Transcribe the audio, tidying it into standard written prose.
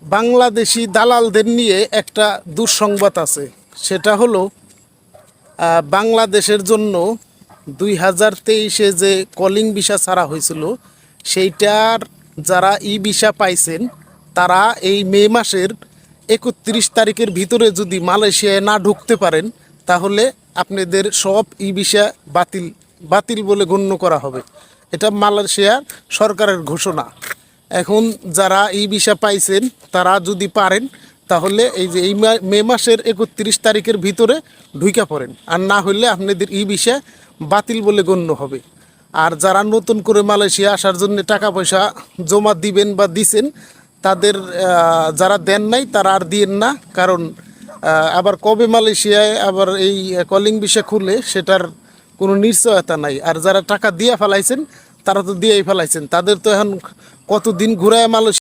বাংলাদেশি দালালদের নিয়ে একটা দুঃসংবাদ আছে। সেটা হলো বাংলাদেশের জন্য 2023-এ যে কলিং ভিসা ছাড়া হয়েছিল, সেইটার যারা ই ভিসা পাইছেন তারা এই মে মাসের 31 তারিখের ভিতরে যদি মালয়েশিয়ায় না ঢুকতে পারেন, তাহলে আপনাদের সব ই ভিসা বাতিল বাতিল বলে গণ্য করা হবে। এটা মালয়েশিয়ার সরকারের ঘোষণা। এখন যারা ই ভিসা পাইছেন তারা যদি পারেন, তাহলে এই যে এই মে মাসের 31 তারিখের ভিতরে ঢুইকা পড়েন, আর না হলে আপনাদের ই ভিসা বাতিল বলে গণ্য হবে। আর যারা নতুন করে মালয়েশিয়া আসার জন্য টাকা পয়সা জমা দিবেন বা দিছেন, তাদের যারা দেন নাই তারা আর দিয়েন না, কারণ আবার কবে মালয়েশিয়ায় আবার এই কলিং ভিসা খুলে সেটার কোনো নিশ্চয়তা নাই। আর যারা টাকা দিয়ে ফেলাইছেন তারা তো দিয়েই ফেলাইছেন, তাদের তো এখন কতদিন ঘুরায় মালয়েশিয়া